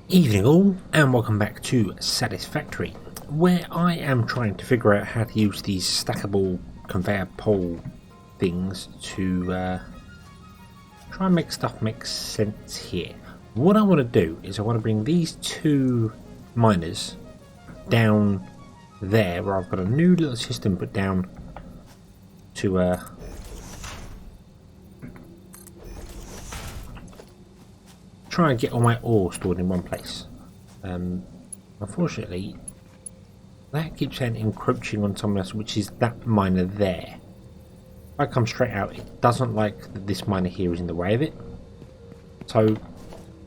Evening all, and welcome back to Satisfactory, where I am trying to figure out how to use these stackable conveyor pole things to try and make stuff make sense here. What I want to do is I want to bring these two miners down there, where I've got a new little system put down to try and get all my ore stored in one place. Unfortunately, that keeps on encroaching on someone else, which is that miner there. If I come straight out, it doesn't like that this miner here is in the way of it. So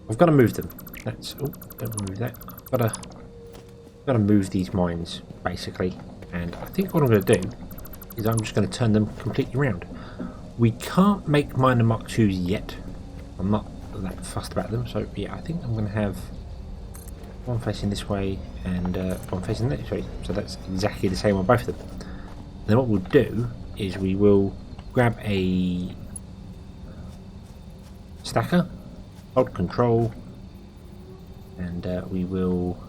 I've got to move them. Don't remove that. I've got to move these mines basically, and I think what I'm going to do is I'm just going to turn them completely around. We can't make miner Mark 2s yet. I'm not that fussed about them, so yeah, I think I'm going to have one facing this way and one facing this way, so that's exactly the same on both of them. And then what we'll do is we will grab a stacker, hold control, and we will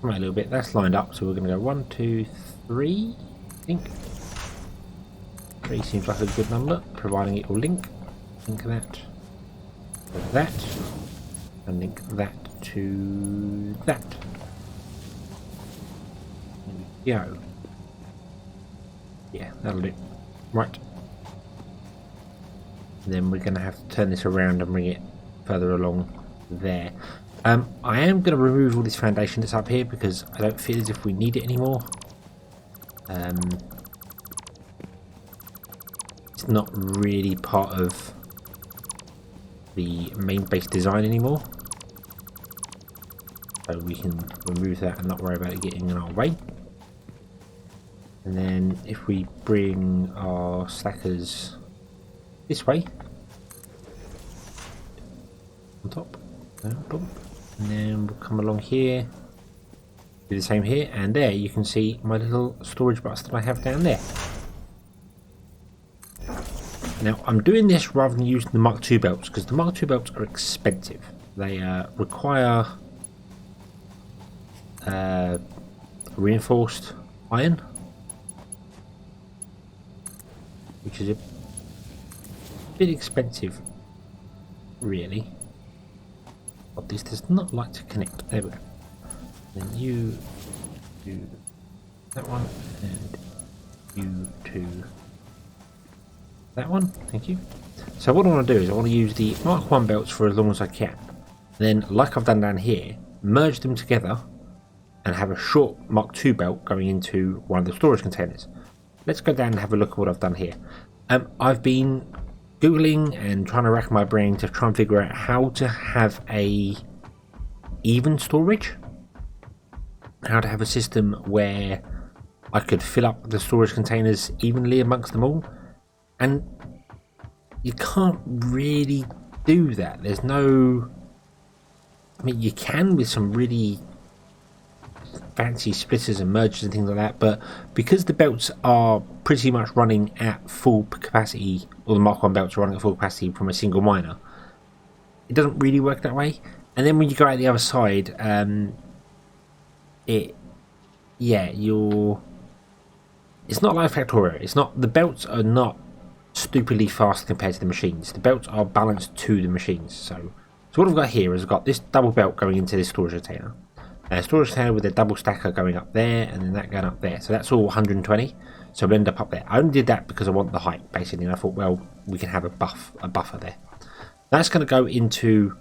come out a little bit. That's lined up, so we're going to go 1, 2, 3, I think. 3 seems like a good number, providing it will link. Link that to that, and link that to that. There we go. Yeah, that'll do. Right. And then we're going to have to turn this around and bring it further along there. I am going to remove all this foundation that's up here because I don't feel as if we need it anymore. It's not really part of the main base design anymore, so we can remove that and not worry about it getting in our way. And then if we bring our stackers this way on top, and then we'll come along here, do the same here, and there you can see my little storage box that I have down there. Now, I'm doing this rather than using the Mark II belts, because the Mark II belts are expensive. They require reinforced iron, which is a bit expensive, really. But this does not like to connect. There we go. Then you do that one, and you two. That one, thank you. So what I want to do is I want to use the Mark 1 belts for as long as I can. Then, like I've done down here, merge them together and have a short Mark 2 belt going into one of the storage containers. Let's go down and have a look at what I've done here. I've been Googling and trying to rack my brain to try and figure out how to have a even storage. How to have a system where I could fill up the storage containers evenly amongst them all. And you can't really do that. There's no... I mean, you can with some really fancy splitters and mergers and things like that, but because the belts are pretty much running at full capacity, or the Mark 1 belts are running at full capacity from a single miner, it doesn't really work that way. And then when you go out the other side, it's not like Factorio. It's not... The belts are not stupidly fast compared to the machines. The belts are balanced to the machines. So what I've got here is I've got this double belt going into this storage container, a storage container with a double stacker going up there, and then that going up there. So that's all 120. So we'll end up there. I only did that because I want the height, basically, and I thought, well, we can have a buffer there. That's going to go into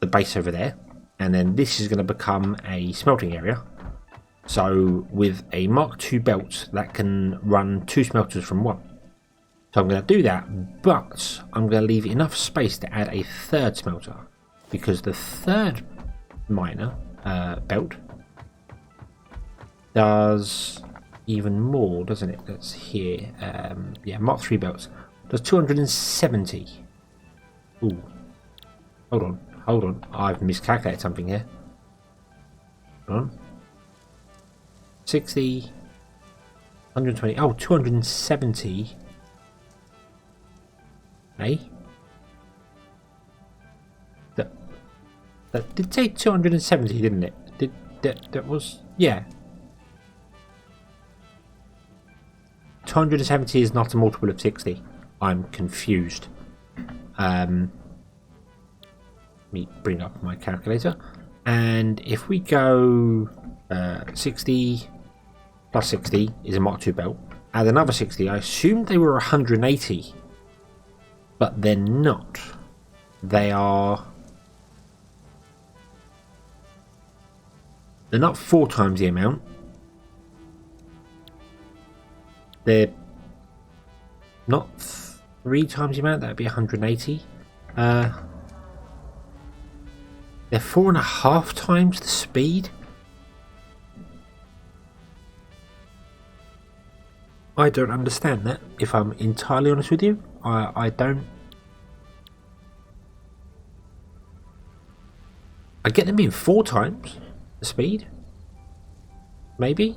the base over there, and then this is going to become a smelting area. So with a Mark II belt, that can run 2 smelters from one. So I'm going to do that, but I'm going to leave enough space to add a 3rd smelter, because the 3rd miner belt does even more, doesn't it? That's here. Yeah, Mark 3 belts does 270. Ooh, hold on. I've miscalculated something here. Hold on. 60, 120. Oh, 270. Hey? That did say 270, didn't it? That was, yeah. 270 is not a multiple of 60. I'm confused. Let me bring up my calculator. And if we go 60 plus 60 is a Mark II belt. Add another 60. I assumed they were 180. But they're not. They are... They're not 4 times the amount. They're not 3 times the amount. That'd be 180. They're 4.5 times the speed. I don't understand that. If I'm entirely honest with you, I don't. I get them being 4 times the speed, maybe,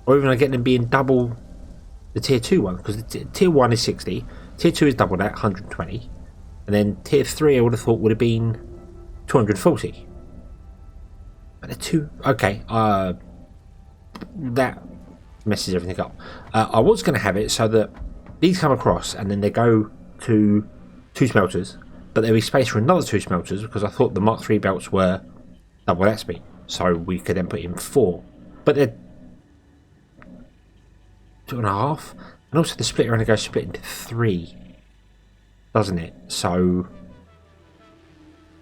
or even I get them being double the tier 2 one, because tier 1 is 60, tier 2 is double that, 120, and then tier 3 I would have thought would have been 240. But they're 2. Okay, that messes everything up. I was going to have it so that these come across and then they go to 2 smelters, but there'll be space for another 2 smelters, because I thought the Mark III belts were double that speed, so we could then put in 4. But they're 2.5, and also the splitter only goes split into 3, doesn't it? So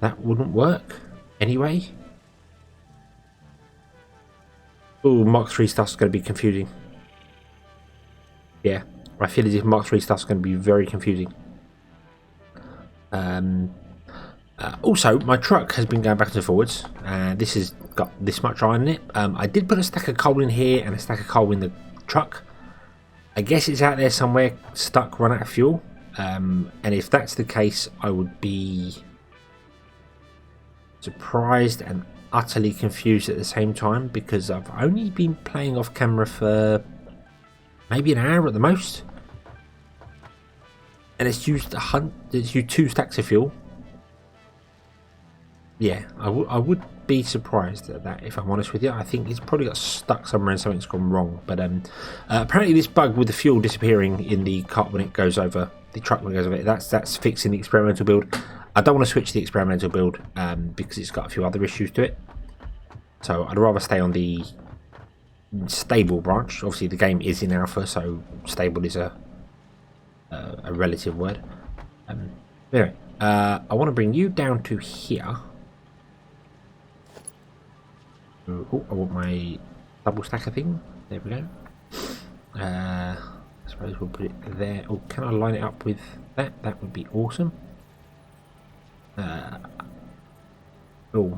that wouldn't work anyway. Oh, Mark III stuff's going to be confusing. Yeah, I feel as if Mark III stuff's going to be very confusing. Also, my truck has been going backwards and forwards. This has got this much iron in it. I did put a stack of coal in here and a stack of coal in the truck. I guess it's out there somewhere, stuck, run out of fuel. And if that's the case, I would be surprised and utterly confused at the same time, because I've only been playing off camera for maybe an hour at the most, and it's used 2 stacks of fuel. Yeah, I would be surprised at that, if I'm honest with you. I think it's probably got stuck somewhere and something's gone wrong. But apparently this bug with the fuel disappearing in the cart when it goes over, the truck when it goes over it, that's fixing the experimental build. I don't want to switch the experimental build because it's got a few other issues to it. So I'd rather stay on the stable branch. Obviously the game is in alpha, so stable is a relative word. Anyway, I want to bring you down to here. Oh, I want my double stacker thing. There we go. I suppose we'll put it there. Oh, can I line it up with that? That would be awesome. Oh,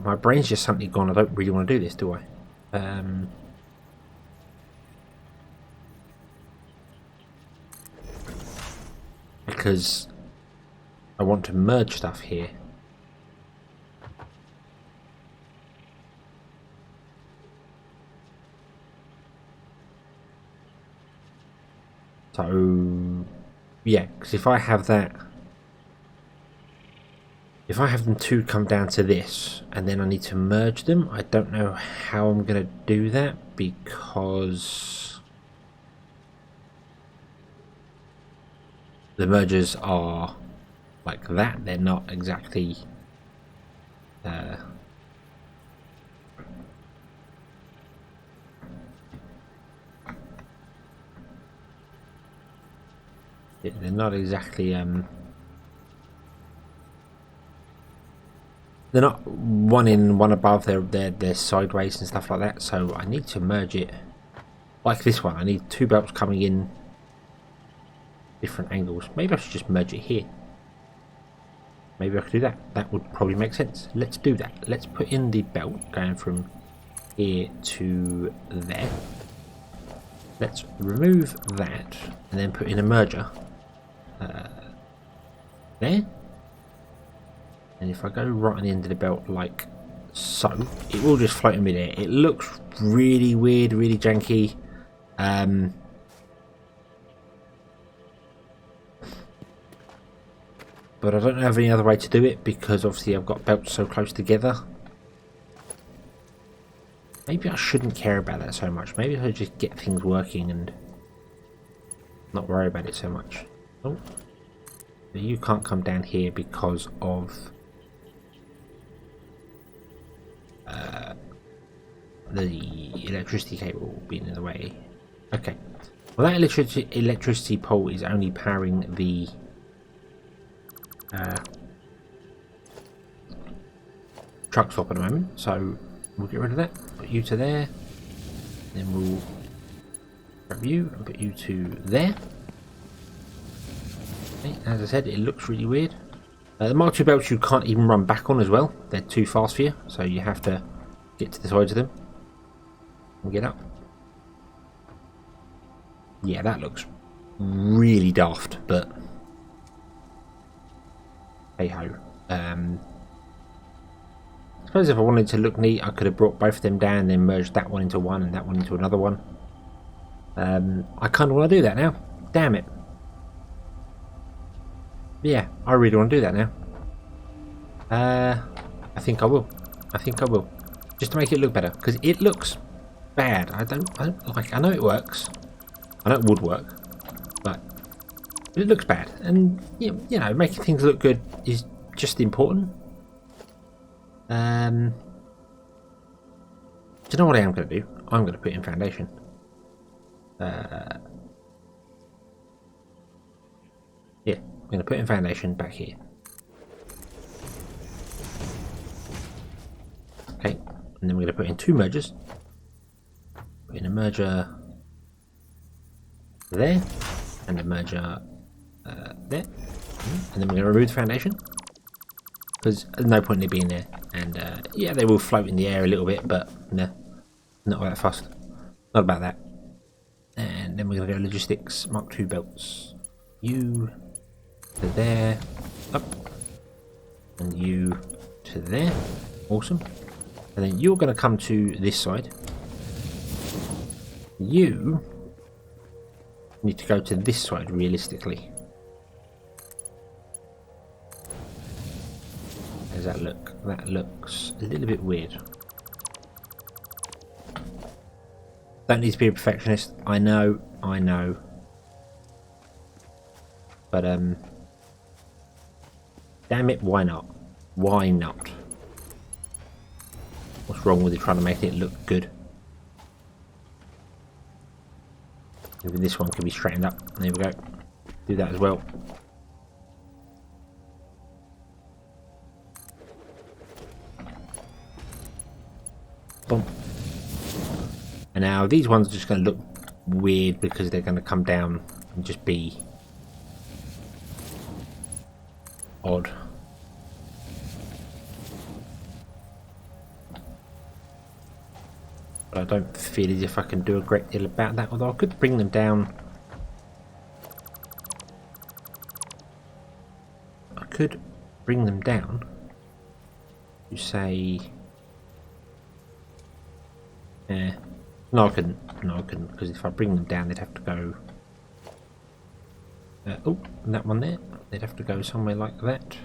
my brain's just suddenly gone. I don't really want to do this, do I? Because I want to merge stuff here. So, yeah, because if I have that, if I have them 2 come down to this, and then I need to merge them, I don't know how I'm going to do that, because the mergers are like that. They're not exactly they're not exactly they're not one in, one above. They're sideways and stuff like that. So I need to merge it like this one. I need 2 belts coming in different angles. Maybe I should just merge it here. Maybe I could do that. That would probably make sense. Let's do that. Let's put in the belt going from here to there. Let's remove that and then put in a merger there. And if I go right on the end of the belt like so, it will just float in midair. It looks really weird, really janky. but I don't have any other way to do it because obviously I've got belts so close together. Maybe I shouldn't care about that so much. Maybe I should just get things working and not worry about it so much. Oh, you can't come down here because of the electricity cable being in the way. Okay. Well, that electricity pole is only powering the truck stop at the moment, so we'll get rid of that. Put you to there. Then we'll grab you and put you to there. Okay, as I said, it looks really weird. The Mark II belts you can't even run back on as well. They're too fast for you, so you have to get to the sides of them and get up. Yeah, that looks really daft, but hey ho. I suppose if I wanted to look neat, I could have brought both of them down and then merged that one into one and that one into another one. I kind of want to do that now. Damn it. Yeah, I really want to do that now. I think I will. I think I will. Just to make it look better, because it looks bad. I don't like. I know it works. I know it would work, but it looks bad. And you know, making things look good is just important. Do you know what I am going to do? I'm going to put in foundation. Yeah, I'm going to put in foundation back here. Okay, and then we're going to put in two mergers. Put in a merger there, and a merger there. And then we're going to remove the foundation. Because there's no point in it being there. And yeah, they will float in the air a little bit, but no, not that fast. Not about that. And then we're going to go logistics, Mark II belts. You to there, up, and you to there. Awesome. And then you're going to come to this side. You need to go to this side realistically. How does that look? That looks a little bit weird. Don't need to be a perfectionist. I know. But damn it, why not? Why not? What's wrong with it trying to make it look good? Maybe this one can be straightened up. There we go. Do that as well. Boom. And now these ones are just going to look weird because they're going to come down and just be odd. But I don't feel as if I can do a great deal about that, although I could bring them down. I could bring them down to say... No, I couldn't. No, I couldn't, because if I bring them down, they'd have to go... oh, and that one there. They'd have to go somewhere like that.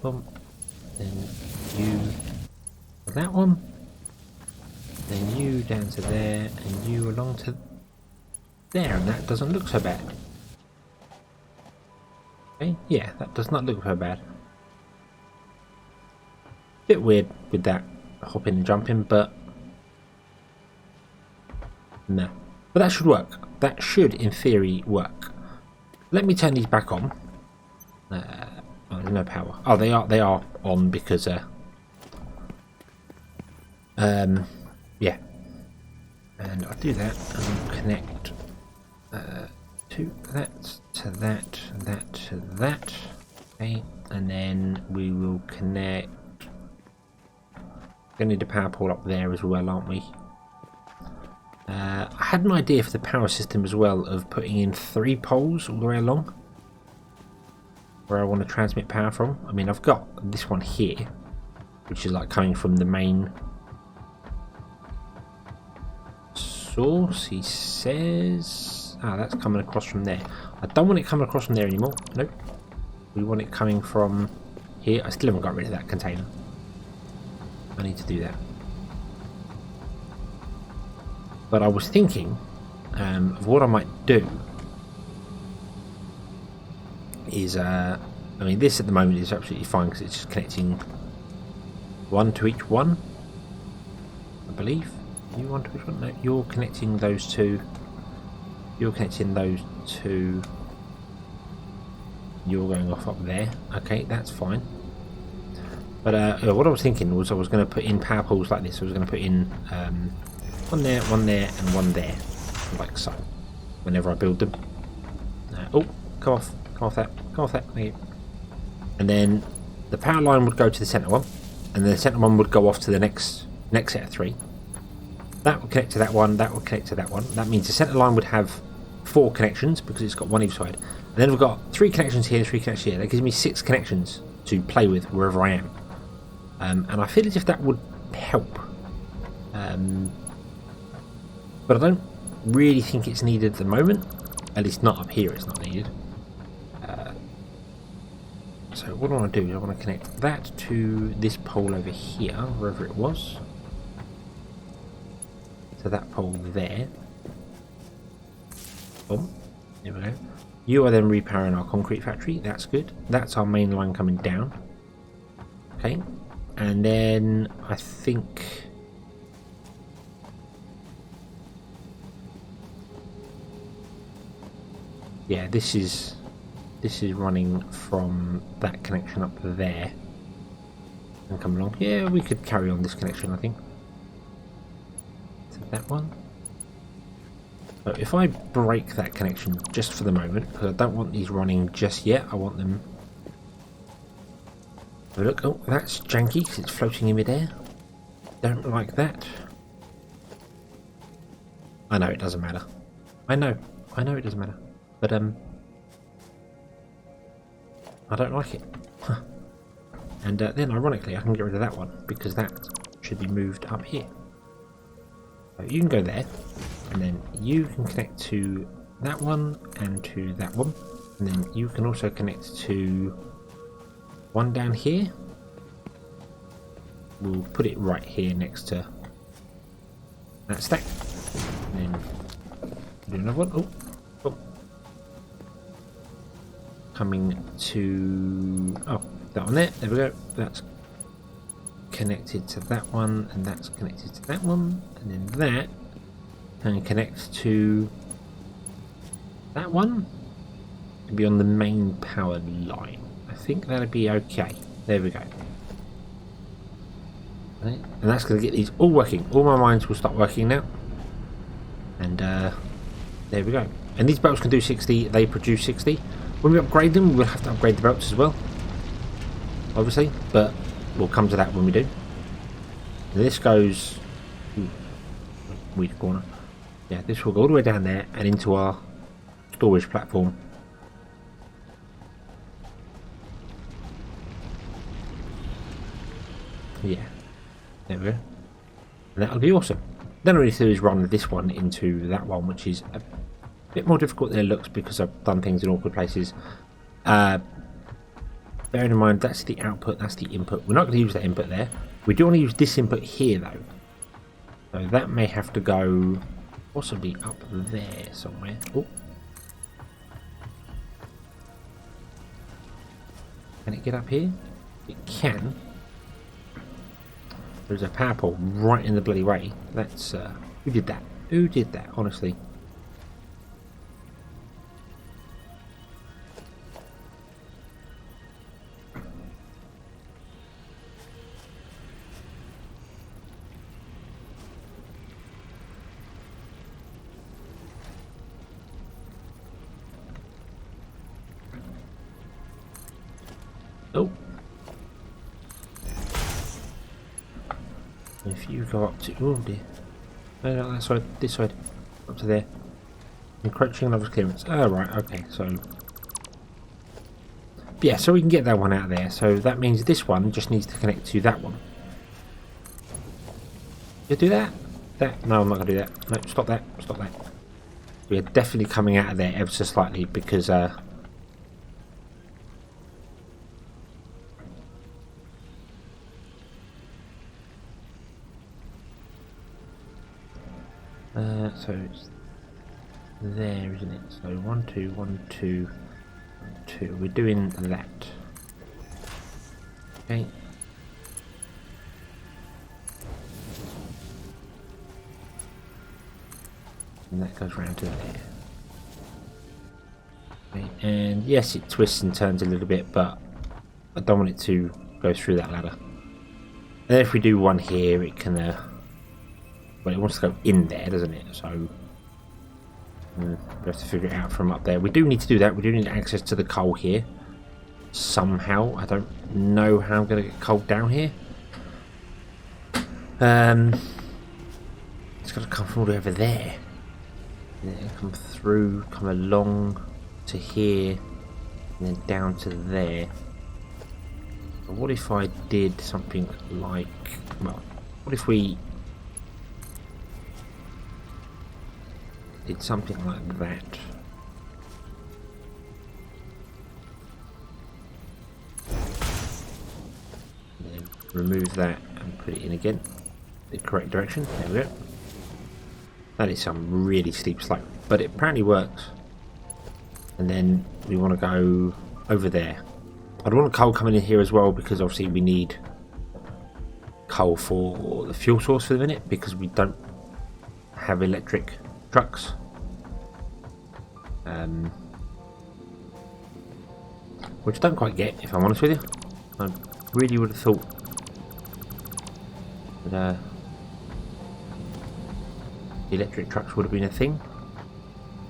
Boom. Then you... that one. Then you down to there, and you along to there, and that doesn't look so bad. Okay, yeah, that does not look so bad. Bit weird with that hopping and jumping, but no. But that should work. That should, in theory, work. Let me turn these back on. Oh, there's no power. Oh, they are on because yeah, and I'll do that and I'll connect to that, to that, that to that. Okay, and then we will connect. Gonna need a power pole up there as well, aren't we? I had an idea for the power system as well of putting in 3 poles all the way along, where I want to transmit power from. I mean, I've got this one here, which is like coming from the main source, he says. Ah, that's coming across from there. I don't want it coming across from there anymore. Nope. We want it coming from here. I still haven't got rid of that container. I need to do that. But I was thinking of what I might do is, I mean, this at the moment is absolutely fine because it's just connecting one to each one, I believe. You one to each one? No, you're connecting those two. You're connecting those two. You're going off up there. Okay, that's fine. But what I was thinking was I was going to put in power poles like this. I was going to put in one there, and one there, like so. Whenever I build them. Oh, come off that, come off that. Thank you. And then the power line would go to the centre one, and the centre one would go off to the next set of 3. That would connect to that one, that would connect to that one. That means the centre line would have 4 connections because it's got one each side. And then we've got 3 connections here, 3 connections here. That gives me 6 connections to play with wherever I am. And I feel as if that would help. But I don't really think it's needed at the moment. At least not up here, it's not needed. So what I want to do is I want to connect that to this pole over here, wherever it was. To that pole there. Boom. There we go. You are then repowering our concrete factory. That's good. That's our main line coming down. Okay. And then I think... yeah, this is running from that connection up there and come along. Yeah, we could carry on this connection, I think. To that one. So if I break that connection just for the moment, because I don't want these running just yet, I want them... oh, look, oh, that's janky because it's floating in midair. Don't like that. I know it doesn't matter. I know it doesn't matter. But I don't like it. Huh. And then ironically I can get rid of that one because that should be moved up here. So you can go there, and then you can connect to that one and to that one, and then you can also connect to one down here. We'll put it right here next to that stack, and then do another one. Oh. Coming to that one there we go. That's connected to that one, and that's connected to that one, and then that can connect to that one to be on the main power line. I think that'll be okay. There we go. Right. And that's going to get these all working. All my mines will start working now, and there we go. And these belts can do 60. They produce 60. When we upgrade them, we'll have to upgrade the belts as well, obviously, but we'll come to that when we do. And this goes... ooh, weird corner. Yeah, this will go all the way down there and into our storage platform. Yeah, there we go. And that'll be awesome. Then all we need to do is run this one into that one, which is a bit more difficult than it looks because I've done things in awkward places. Bearing in mind that's the output, that's the input. We're not going to use that input there. We do want to use this input here though. So that may have to go possibly up there somewhere. Oh. Can it get up here? It can. There's a power pole right in the bloody way. That's who did that? Who did that, honestly? Oh. If you go up to... oh dear. No, that side. This side. Up to there. Encroaching on others' clearance. Oh, right. Okay, so... yeah, so we can get that one out of there. So that means this one just needs to connect to that one. You do that? No, I'm not going to do that. No, stop that. Stop that. We are definitely coming out of there ever so slightly because so it's there, isn't it? So 1 2 1 2 1 2. We're doing that. Okay. And that goes round to there. Okay. And yes, it twists and turns a little bit, but I don't want it to go through that ladder. And if we do one here, it can well, it wants to go in there, doesn't it? So we have to figure it out from up there. We do need to do that. We do need access to the coal here somehow. I don't know how I'm going to get coal down here. It's got to come from all the way over there. And then come through, come along to here, and then down to there. But what if I did something like, well, what if we did something like that? And then remove that and put it in again, the correct direction. There we go. That is some really steep slope, but it apparently works. And then we want to go over there. I don't want coal coming in here as well because obviously we need coal for the fuel source for the minute because we don't have electric trucks. Which I don't quite get, if I'm honest with you. I really would have thought that the electric trucks would have been a thing,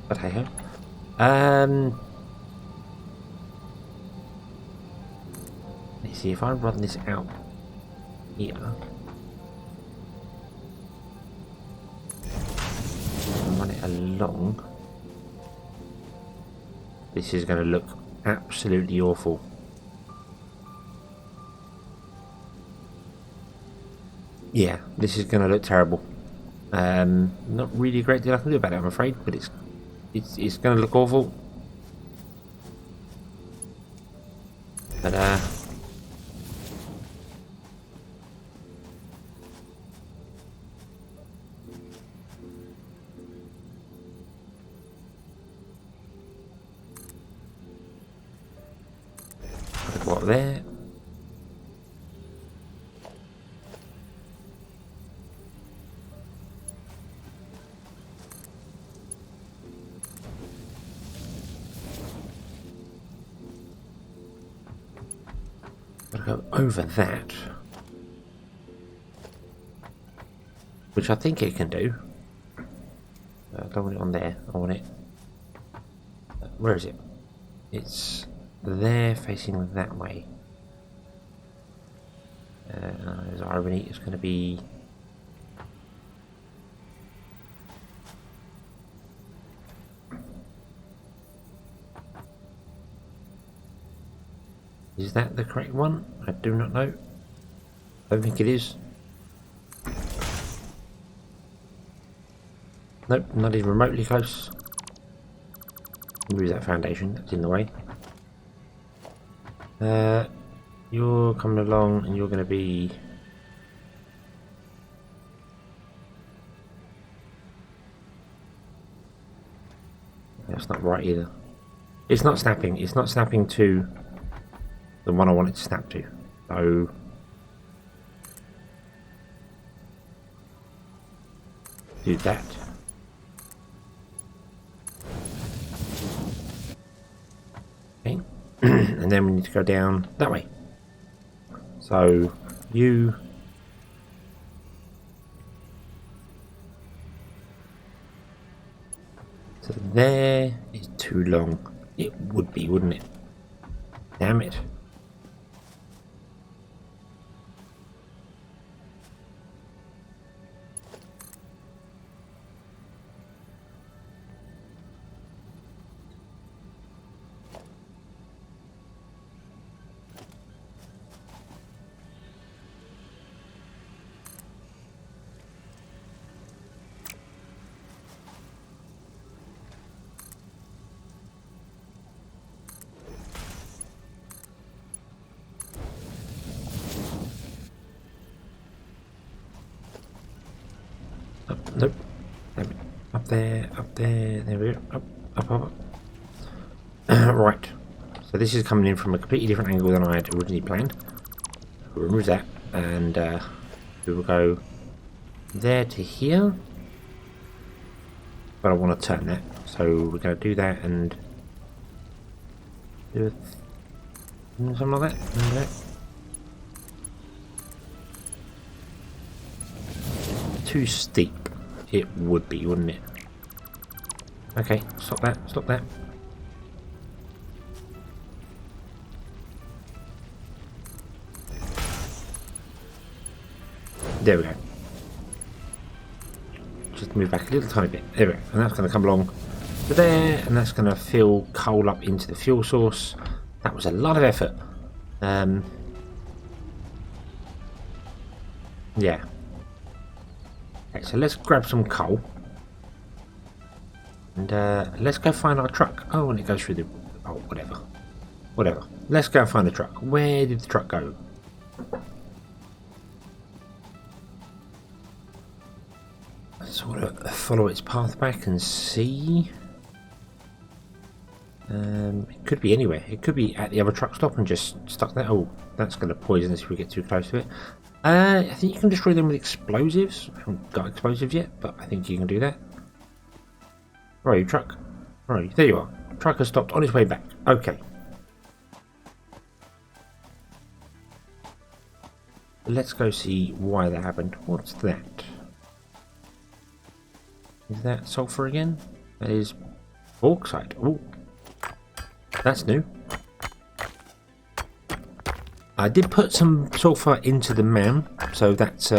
but hey ho. Let's see if I run this out here and run it along. This is going to look absolutely awful. Yeah, this is going to look terrible. Not really a great deal I can do about it, I'm afraid, but it's going to look awful. But go up there. Gotta go over that, which I think it can do. I don't want it on there. I want it. Where is it? It's there, facing that way. There's irony. It's going to be. Is that the correct one? I do not know. I don't think it is. Nope, not even remotely close. Remove that foundation, that's in the way. You're coming along and you're going to be... That's not right either. It's not snapping. It's not snapping to the one I want it to snap to. So... do that. Okay. And then we need to go down that way. So you... So there is too long. It would be, wouldn't it? Damn it. Nope. Up there, up there. There we go. Up. Right. So this is coming in from a completely different angle than I had originally planned. We'll remove that, and we will go there to here. But I want to turn that, so we're going to do that and do something like that. Too steep, it would be, wouldn't it? Okay, stop that. There we go. Just move back a little tiny bit. There we go. And that's going to come along to there, and that's going to fill coal up into the fuel source. That was a lot of effort. Yeah. Okay, so let's grab some coal. And let's go find our truck. Oh, and it goes through the... Oh, whatever. Let's go find the truck. Where did the truck go? Sort of follow its path back and see. It could be anywhere. It could be at the other truck stop and just stuck there. Oh, that's going to poison us if we get too close to it. I think you can destroy them with explosives. I haven't got explosives yet, but I think you can do that. Where are you, truck? Where are you? There you are. Truck has stopped on its way back. Okay. Let's go see why that happened. What's that? Is that sulfur again? That is bauxite. Oh, that's new. I did put some sulfur into the man, so that's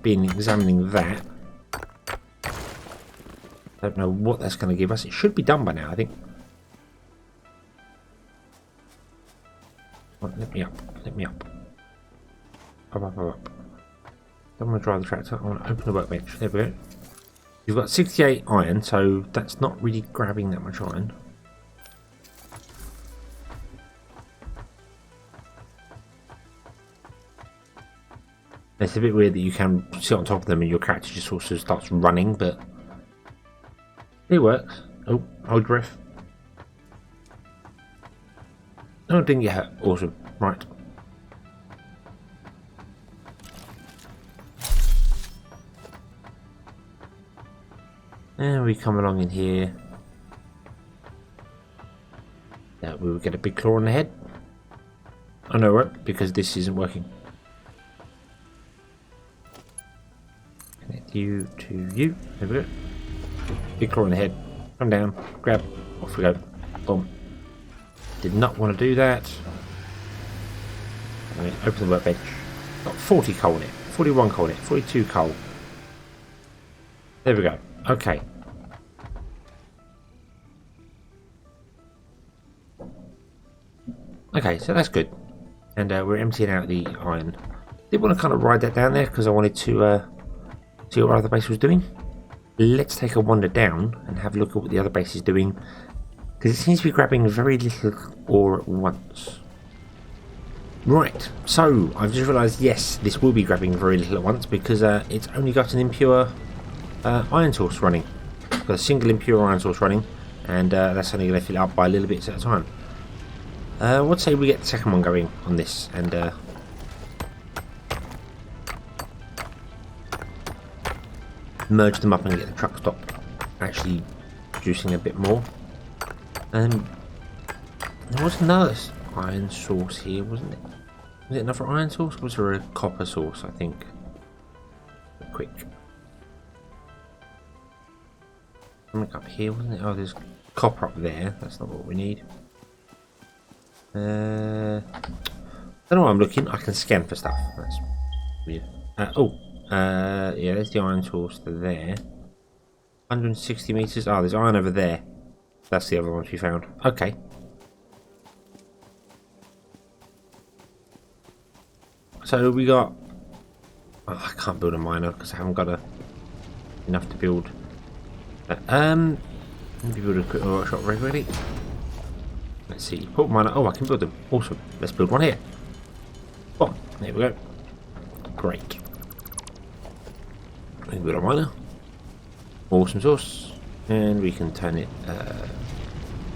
been examining that. Don't know what that's going to give us. It should be done by now, I think. Right, let me up. Up. Don't want to drive the tractor. I want to open the workbench. There we go. You've got 68 iron, so that's not really grabbing that much iron. It's a bit weird that you can sit on top of them and your character just sort of starts running, but it works. Oh, hold your breath. Oh, didn't get hurt. Awesome. Right. And we come along in here. We will get a big claw on the head. Oh no, right, because this isn't working. Connect you to you. There we go. Big claw on the head. Come down. Grab. Off we go. Boom. Did not want to do that. Right, open the workbench. Got 40 coal in it. 41 coal in it. 42 coal. There we go. Okay. Okay, so that's good. And we're emptying out the iron. Did want to kind of ride that down there because I wanted to see what our other base was doing. Let's take a wander down and have a look at what the other base is doing, because it seems to be grabbing very little ore at once. Right, so I've just realised, yes, this will be grabbing very little at once because it's only got an impure iron source running. Got a single impure iron source running, and that's only going to fill it up by little bits at a time. Let's say we get the second one going on this, and merge them up and get the truck stopped actually producing a bit more. There was another iron source here, wasn't it? Was it another iron source, or was there a copper source, I think? Quick. Something up here, wasn't it? Oh, there's copper up there. That's not what we need. I don't know why I'm looking. I can scan for stuff. That's weird. Yeah, there's the iron source there. 160 meters. Oh, there's iron over there. That's the other ones we found. Okay. So we got... Oh, I can't build a miner because I haven't got enough to build. Maybe build a quick workshop regularly. Let's see. Put miner. Oh, I can build them. Awesome. Let's build one here. Boom. There we go. Great. We've got a miner. Awesome sauce. And we can turn it,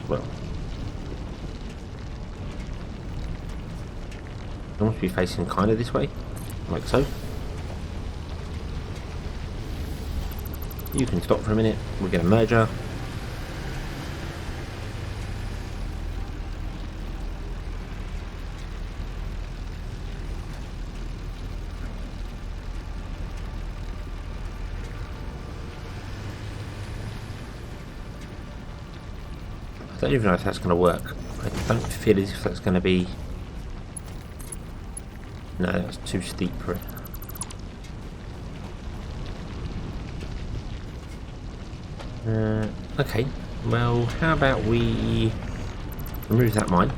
well, it wants to be facing kind of this way, like so. You can stop for a minute. We'll get a merger. I don't even know if that's going to work. I don't feel as if that's going to be... No, that's too steep for it. Okay, well, how about we remove that mine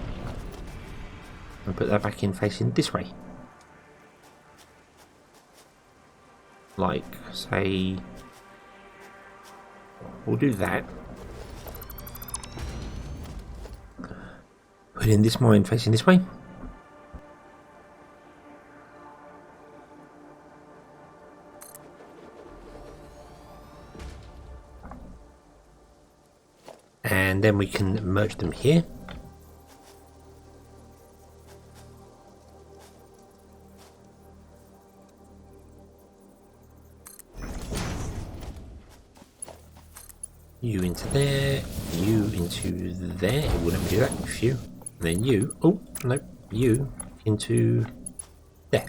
and put that back in facing this way? Like, say, we'll do that. Put in this mine facing this way. And then we can merge them here. You into there, you into there. It wouldn't do that with you. And then you, oh no, you into there.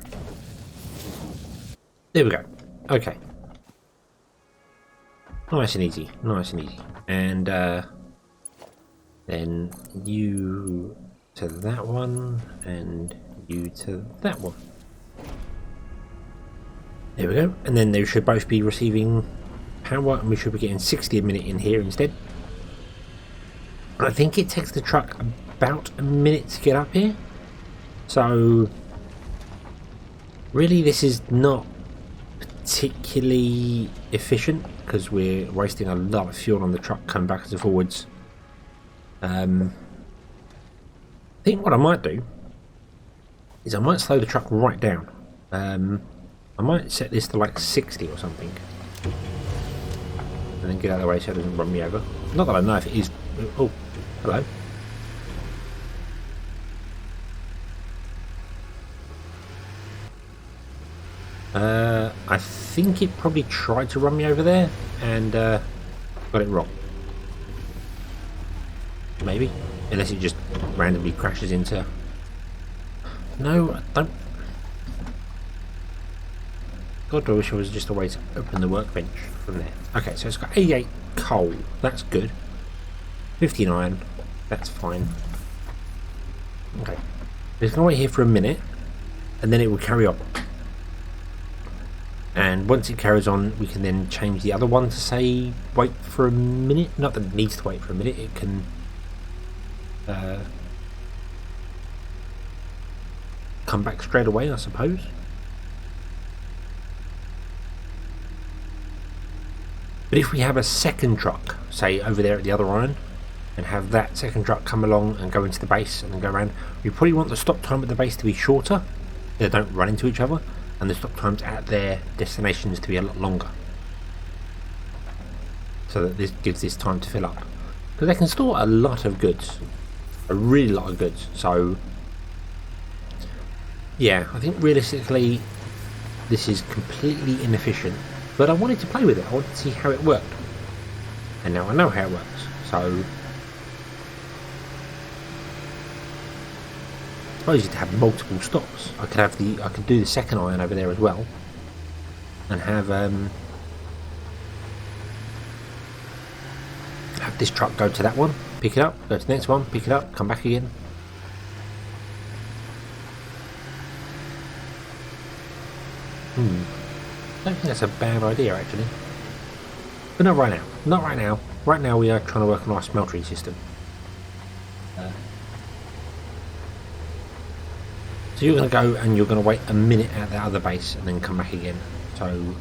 There we go. Okay. Nice and easy, nice and easy. And then you to that one, and you to that one. There we go. And then they should both be receiving power, and we should be getting 60 a minute in here instead. I think it takes the truck about a minute to get up here. So really this is not particularly efficient because we're wasting a lot of fuel on the truck coming backwards and forwards. I think what I might do is I might slow the truck right down. I might set this to like 60 or something and then get out of the way so it doesn't run me over. Not that I know if it is. Oh, hello. I think it probably tried to run me over there and got it wrong. Maybe, unless it just randomly crashes into... No, I don't... God, I wish there was just a way to open the workbench from there. Okay, so it's got 88 coal, that's good. 59, that's fine. Okay, it's going to wait here for a minute and then it will carry on. And once it carries on, we can then change the other one to say wait for a minute. Not that it needs to wait for a minute, it can come back straight away, I suppose. But if we have a second truck, say over there at the other iron, and have that second truck come along and go into the base and then go around, we probably want the stop time at the base to be shorter. They don't run into each other. And the stop times at their destinations to be a lot longer, so that this gives this time to fill up, because they can store a lot of goods, a really lot of goods. So yeah, I think realistically this is completely inefficient, but I wanted to play with it. I wanted to see how it worked, and now I know how it works. So I suppose to have multiple stops. I could do the second iron over there as well, and have this truck go to that one, pick it up, go to the next one, pick it up, come back again. I don't think that's a bad idea actually, but not right now. Not right now. Right now we are trying to work on our smeltery system. So you're going to go and you're going to wait a minute at the other base and then come back again. So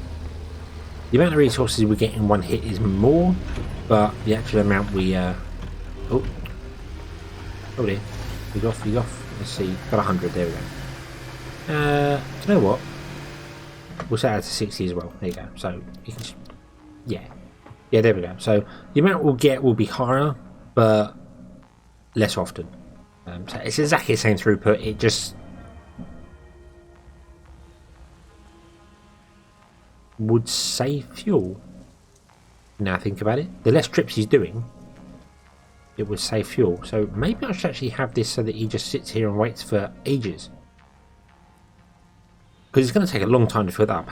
the amount of resources we get in one hit is more, but the actual amount we oh dear, we off. Let's see, got 100. There we go. Do you know what? We'll set that to 60 as well. There you go. So you can just, yeah, there we go. So the amount we'll get will be higher, but less often. So it's exactly the same throughput. It just would save fuel. Now I think about it, the less trips he's doing, it would save fuel. So maybe I should actually have this so that he just sits here and waits for ages, because it's going to take a long time to fill that up.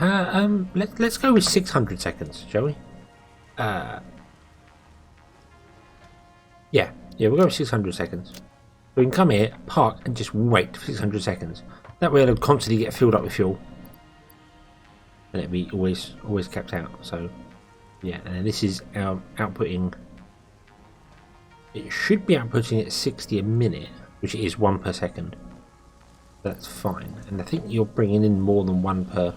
Let's go with 600 seconds, shall we? Yeah, we'll go with 600 seconds. We can come here, park, and just wait for 600 seconds. That way it'll constantly get filled up with fuel, and it'll be always kept out. So yeah, and then this is our outputting. It should be outputting at 60 a minute, which is 1 per second. That's fine. And I think you're bringing in more than 1 per.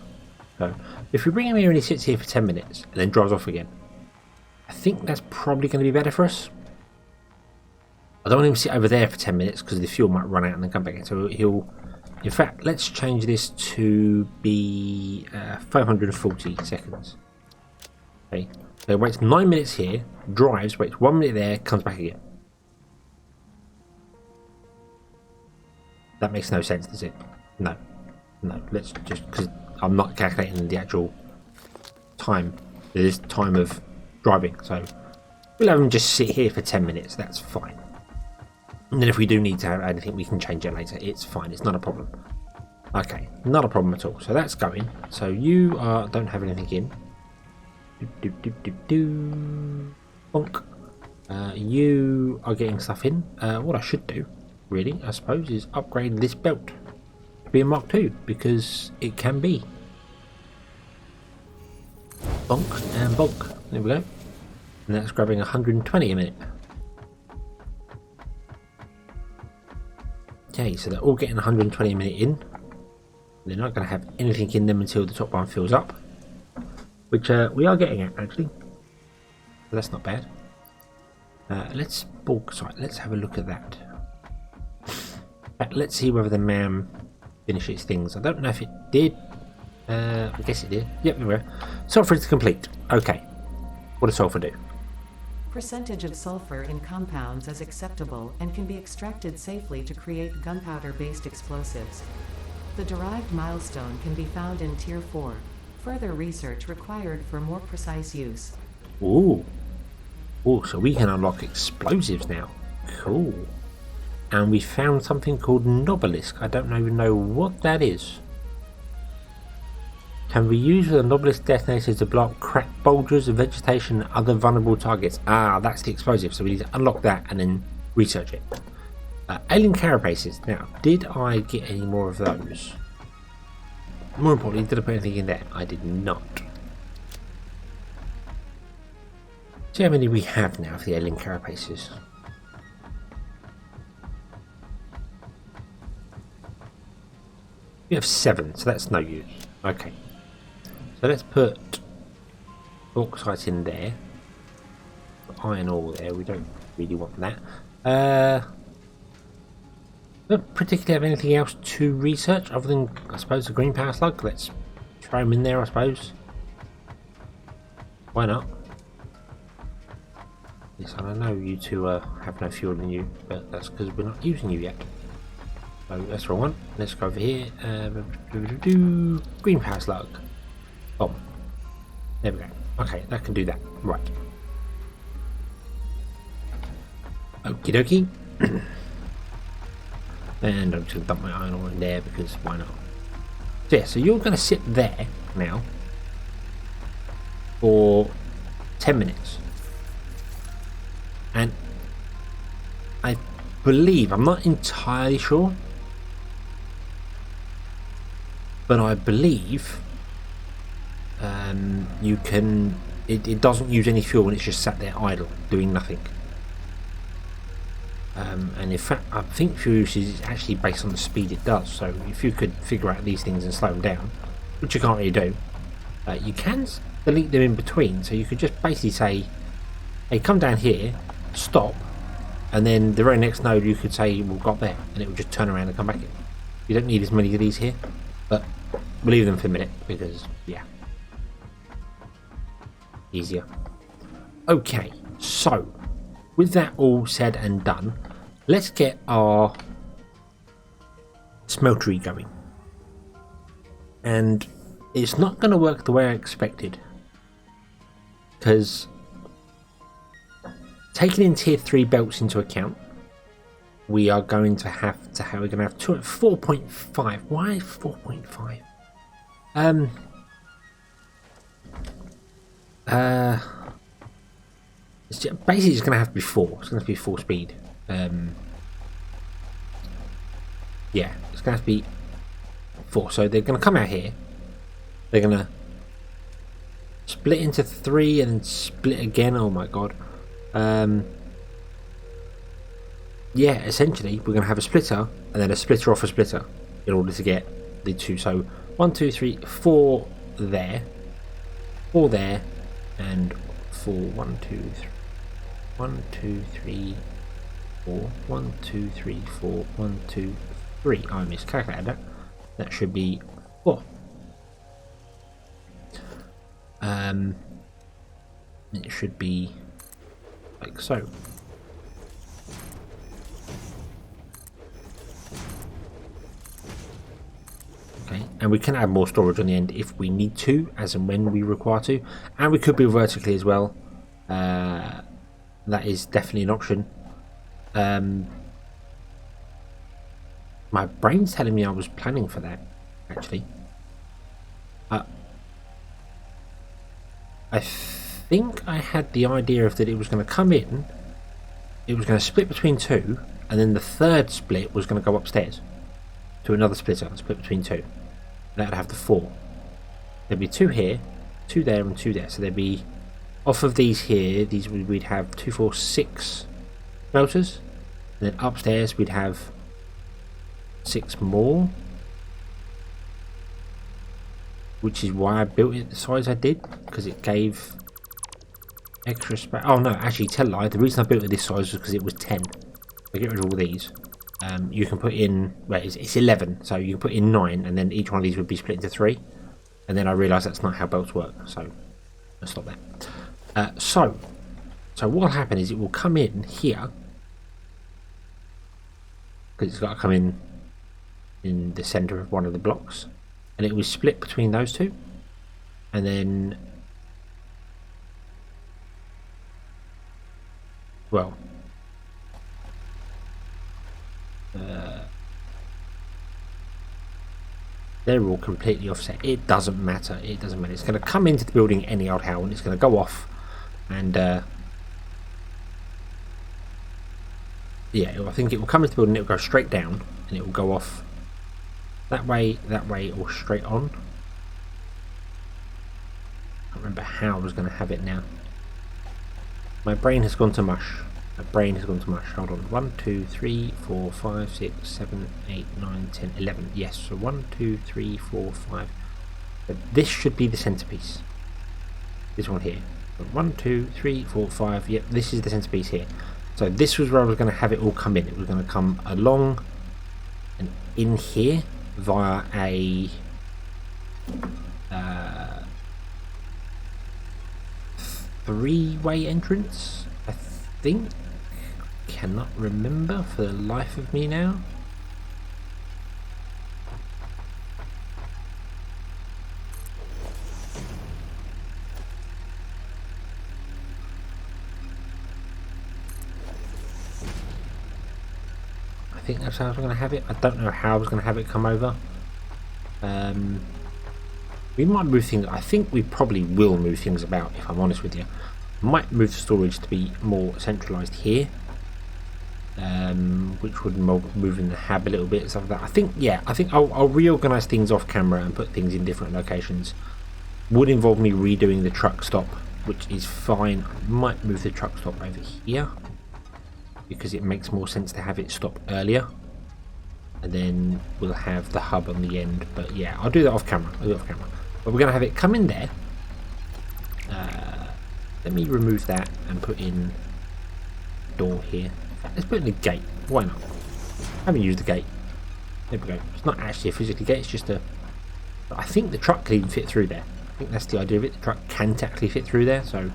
So if we bring him here and he sits here for 10 minutes and then drives off again, I think that's probably going to be better for us. I don't want him to sit over there for 10 minutes because the fuel might run out and then come back in. So he'll. In fact, let's change this to be 540 seconds. Okay. So he waits 9 minutes here, drives, waits 1 minute there, comes back again. That makes no sense, does it? No. Let's just, because I'm not calculating the actual time. There's time of driving, so we'll have him just sit here for 10 minutes. That's fine. And then if we do need to have anything, we can change it later. It's fine. It's not a problem. Okay, not a problem at all. So that's going. So you don't have anything in. Bonk. You are getting stuff in. What I should do, really, I suppose, is upgrade this belt to be a Mark II, because it can be. Bonk and bonk. There we go. And that's grabbing 120 a minute. Okay, so they're all getting 120 a minute in. They're not going to have anything in them until the top one fills up, which we are getting at, actually. So that's not bad. Let's have a look at that. Let's see whether the MAM finishes things. I don't know if it did. I guess it did. Yep, there we go. Sulfur is complete. Okay. What does sulfur do? Percentage of sulfur in compounds is acceptable and can be extracted safely to create gunpowder-based explosives. The derived milestone can be found in Tier 4. Further research required for more precise use. Ooh. So we can unlock explosives now. Cool. And we found something called Nobelisk. I don't even know what that is. Can be used with a Nobelisk detonator to block cracked boulders of vegetation and other vulnerable targets. Ah, that's the explosive. So we need to unlock that and then research it. Alien carapaces. Now, did I get any more of those? More importantly, did I put anything in there? I did not. See how many we have now for the alien carapaces. We have 7, so that's no use. Okay. So let's put bauxite in there. Put iron ore there. We don't really want that. Don't particularly have anything else to research other than, I suppose, the green power slug. Let's throw them in there, I suppose. Why not? Yes, and I know you two have no fuel in you, but that's because we're not using you yet. So that's the wrong one. Let's go over here. Green power slug. Oh, there we go. Okay, that can do that. Right. Okie dokie. And I'm just going to dump my iron ore in there because why not? So yeah, so you're going to sit there now for 10 minutes. And I believe, I'm not entirely sure, but I believe you can, it doesn't use any fuel when it's just sat there idle, doing nothing. And in fact, I think fuel usage is actually based on the speed it does. So if you could figure out these things and slow them down, which you can't really do, you can delete them in between. So you could just basically say, hey, come down here, stop, and then the very next node you could say, we'll go up there, and it would just turn around and come back in. You don't need as many of these here, but we'll leave them for a minute because, yeah, easier. Okay, so with that all said and done, let's get our smeltery going. And it's not going to work the way I expected, because taking in tier 3 belts into account, we are going to have we're going to have 4.5. Why 4.5? Basically it's going to have to be 4. It's going to be 4 speed. Yeah, it's going to have to be 4. So they're going to come out here. They're going to split into 3 and then split again. Oh my god. Yeah, essentially we're going to have a splitter and then a splitter off a splitter in order to get the 2. So 1, 2, 3, 4 there, 4 there, and 4. 1, 2, 3. 1, 2, 3, 4. 1, 2, 3, 4. 1, 2, 3. I miscalculated that. That should be 4. It should be like so. Okay, and we can add more storage on the end if we need to, as and when we require to, and we could build vertically as well. That is definitely an option. My brain's telling me I was planning for that, actually. I think I had the idea of that it was going to come in, it was going to split between 2, and then the third split was going to go upstairs to another splitter and split between 2. That would have the 4. There'd be 2 here, 2 there, and 2 there. So there'd be, off of these here, these we'd have 2, 4, 6 smelters. And then upstairs we'd have 6 more. Which is why I built it the size I did, because it gave extra space. Oh no, actually tell a lie, the reason I built it this size was because it was 10. I get rid of all these. You can put in, well, it's 11, so you can put in 9, and then each one of these would be split into 3. And then I realised that's not how belts work, so I'll stop that. So what will happen is it will come in here, because it's got to come in the centre of one of the blocks, and it will split between those 2, and then, well, they're all completely offset. It doesn't matter. It doesn't matter. It's going to come into the building any old how, and it's going to go off. And yeah, I think it will come into the building. It will go straight down, and it will go off that way, or straight on. I can't remember how I was going to have it now. My brain has gone to mush. Hold on. 1, 2, 3, 4, 5, 6, 7, 8, 9, 10, 11. Yes, so 1, 2, 3, 4, 5. But this should be the centerpiece. This one here. 1, 2, 3, 4, 5. Yep, this is the centerpiece here. So this was where I was going to have it all come in. It was going to come along and in here via a three-way entrance, I think. Cannot remember for the life of me now. I think that's how I was going to have it. I don't know how I was going to have it come over. We might move things. I think we probably will move things about, if I'm honest with you. Might move the storage to be more centralised here. Which would move in the hab a little bit, stuff like that. I think I'll reorganise things off camera and put things in different locations. Would involve me redoing the truck stop, which is fine. I might move the truck stop over here because it makes more sense to have it stop earlier, and then we'll have the hub on the end. But yeah, I'll do that off camera. But we're going to have it come in there. Let me remove that and put in door here. Let's put in a gate. Why not? I haven't used the gate. There we go. It's not actually a physical gate, it's just a But I think the truck can even fit through there. I think that's the idea of it. The truck can technically fit through there, so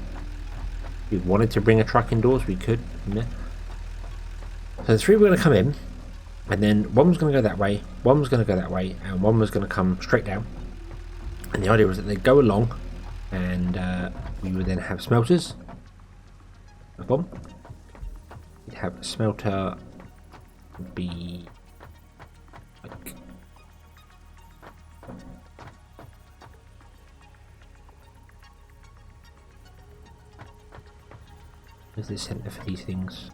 if we wanted to bring a truck indoors, we could. Yeah. So the three were going to come in, and then one was going to go that way, one was going to go that way, and one was going to come straight down. And the idea was that they'd go along, and we would then have smelters. A bomb. We'd have a smelter. Would be like where's the center for these things?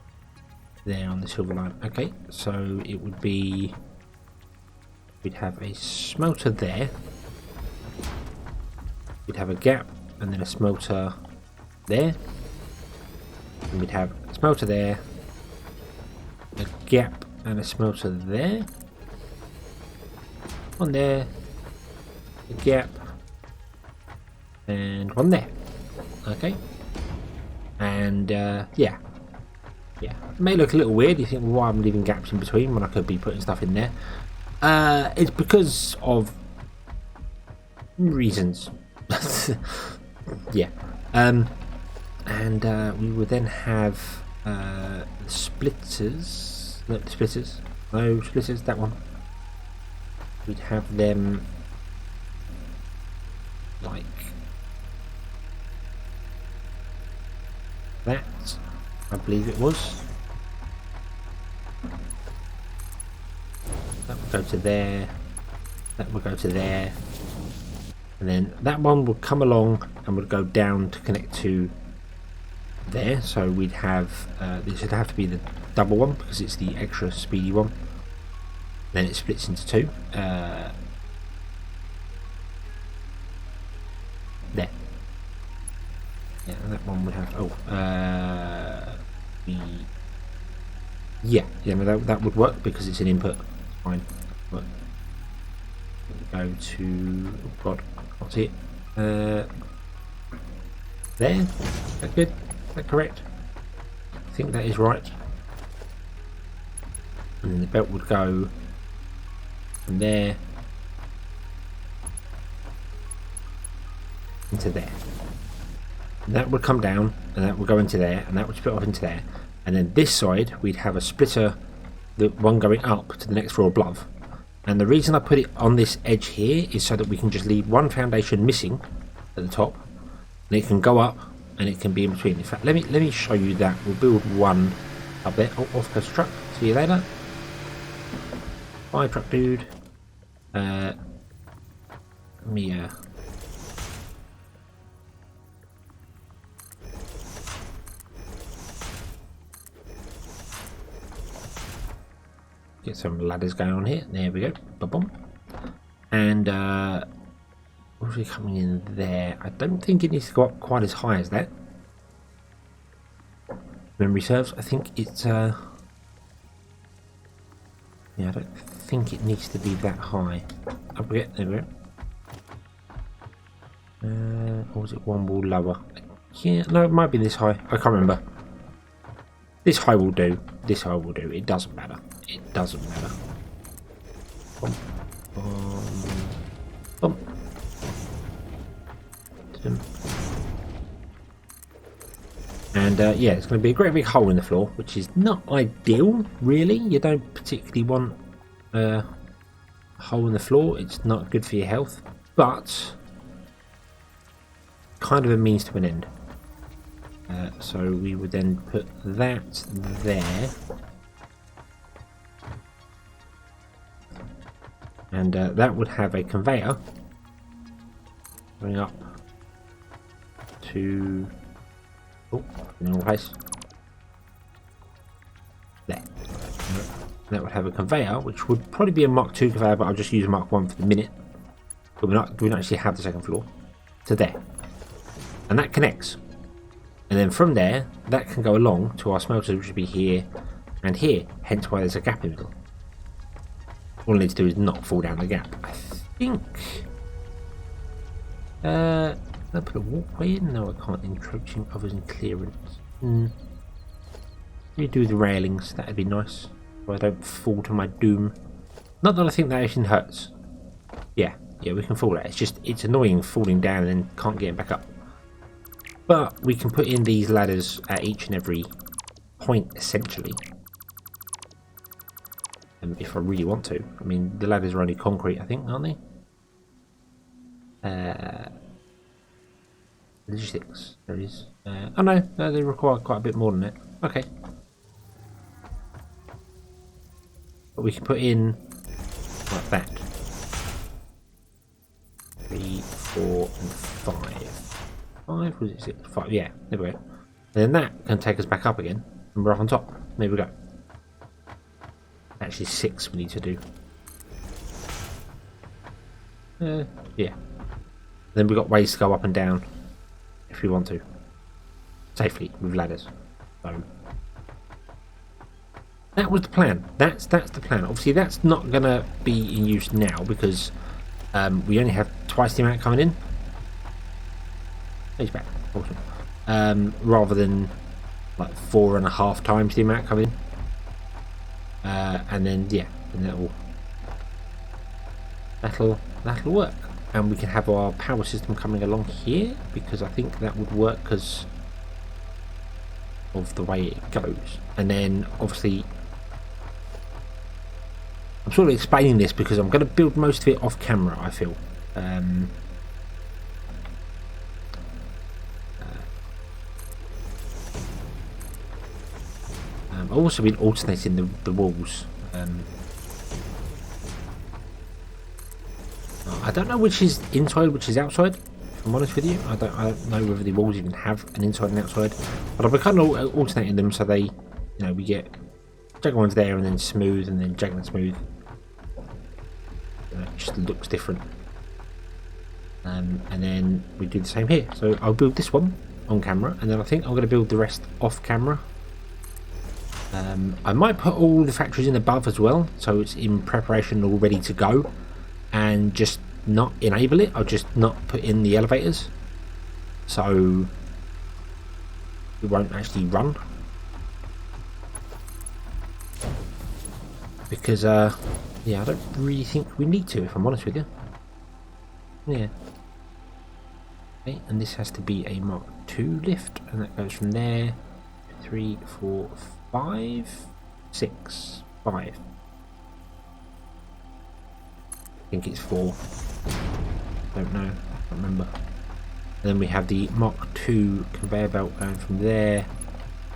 There on the silver line. Okay, so it would be we'd have a smelter there. We'd have a gap and then a smelter there. And we'd have a smelter there, a gap and a smelter there. One there, a gap, and one there. Okay. And yeah. It may look a little weird. You think, well, why I'm leaving gaps in between when I could be putting stuff in there? It's because of reasons. Yeah. And we would then have splitters. No splitters. No splitters. That one. We'd have them like that. I believe it was. That would go to there. That would go to there. And then that one would come along and would go down to connect to there. So we'd have this would have to be the double one because it's the extra speedy one. Then it splits into two. There. Yeah, and that one would have. No, that would work because it's an input. Fine. But go to. Oh God, I can't see it. There. Is that good? Is that correct? I think that is right. And then the belt would go from there into there. And that would come down, and that would go into there, and that would split off into there. And then this side, we'd have a splitter, the one going up to the next floor above. And the reason I put it on this edge here is so that we can just leave one foundation missing at the top, and it can go up, and it can be in between. In fact, let me show you that. We'll build one up there. Oh, off goes the truck. See you later. Bye, truck dude. Let me get some ladders going on here. There we go. Ba-boom. And what's coming in there? I don't think it needs to go up quite as high as that. Memory serves. I think it's yeah, I don't think it needs to be that high. Up we go. There we go. Or was it one wall lower? Yeah, no, it might be this high. I can't remember. This high will do. This high will do. It doesn't matter. It doesn't matter. Bump, bump, bump. And yeah, it's going to be a great big hole in the floor, which is not ideal, really. You don't particularly want a hole in the floor. It's not good for your health, but kind of a means to an end. So we would then put that there. And that would have a conveyor going up to in the wrong place. There. That would have a conveyor, which would probably be a Mark II conveyor, but I'll just use a Mark 1 for the minute. But we don't actually have the second floor. To there. And that connects. And then from there, that can go along to our smelters, which would be here and here. Hence why there's a gap in the middle. All I need to do is not fall down the gap. I think. Can I put a walkway in? No, I can't. Encroaching others in clearance. Maybe do the railings. That'd be nice. So I don't fall to my doom. Not that I think that actually hurts. Yeah, Yeah, we can fall that. It's annoying falling down and then can't get back up. But we can put in these ladders at each and every point, essentially. If I really want to. I mean, the ladders are only concrete, I think, aren't they? Logistics, there is. Oh no, they require quite a bit more than that. Okay. But we can put in like that. 3, 4, and 5. 5, was it 6? 5, yeah, there we go. And then that can take us back up again, and we're up on top. There we go. Actually 6 we need to do. Yeah. Then we've got ways to go up and down if we want to. Safely with ladders. So that was the plan. That's the plan. Obviously that's not gonna be in use now because we only have twice the amount coming in. He's back. Awesome. Rather than like 4.5 times the amount coming in. And then yeah, and that'll work, and we can have our power system coming along here because I think that would work because of the way it goes. And then obviously I'm sort of explaining this because I'm going to build most of it off camera, I feel. I've also been alternating the walls. I don't know which is inside, which is outside. If I'm honest with you, I don't know whether the walls even have an inside and outside. But I've been kind of alternating them so they, we get jagged ones there and then smooth and then jagged and smooth. It just looks different. And then we do the same here. So I'll build this one on camera, and then I think I'm going to build the rest off camera. I might put all the factories in above as well, so it's in preparation, all ready to go, and just not enable it. I'll just not put in the elevators, so it won't actually run. Because, yeah, I don't really think we need to, if I'm honest with you. Yeah. Okay, and this has to be a Mark II lift, and that goes from there. 3, 4, 5, 6, 5. I think it's 4. Don't know. Can't remember. And then we have the Mark II conveyor belt going from there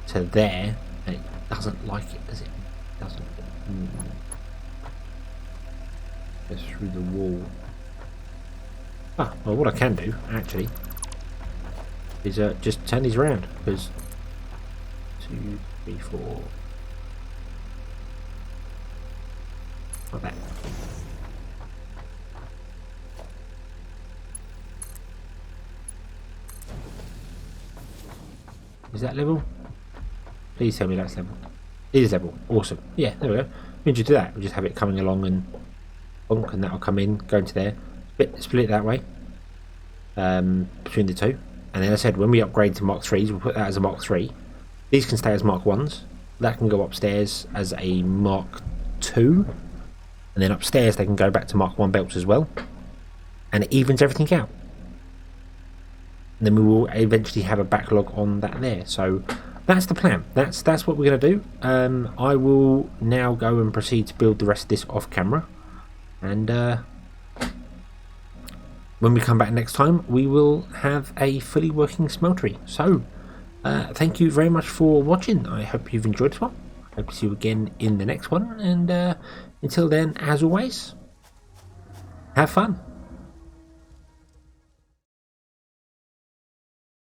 to there, and it doesn't like it, does it? It doesn't. Goes through the wall. Ah, well, what I can do actually is just turn these around, because 2, 3, 4 like that. Is that level? Please tell me that's level. It is level. Awesome. Yeah, there we go. We just do that. We just have it coming along and bonk, and that'll come in, go into there. Split it that way between the two. And then I said when we upgrade to Mark 3s, we'll put that as a Mark 3. These can stay as Mark 1s. That can go upstairs as a Mark 2. And then upstairs they can go back to Mark 1 belts as well. And it evens everything out. And then we will eventually have a backlog on that there. So that's the plan. That's what we're going to do. I will now go and proceed to build the rest of this off camera. And when we come back next time, we will have a fully working smeltery. So thank you very much for watching. I hope you've enjoyed this one. I hope to see you again in the next one. And until then, as always, have fun.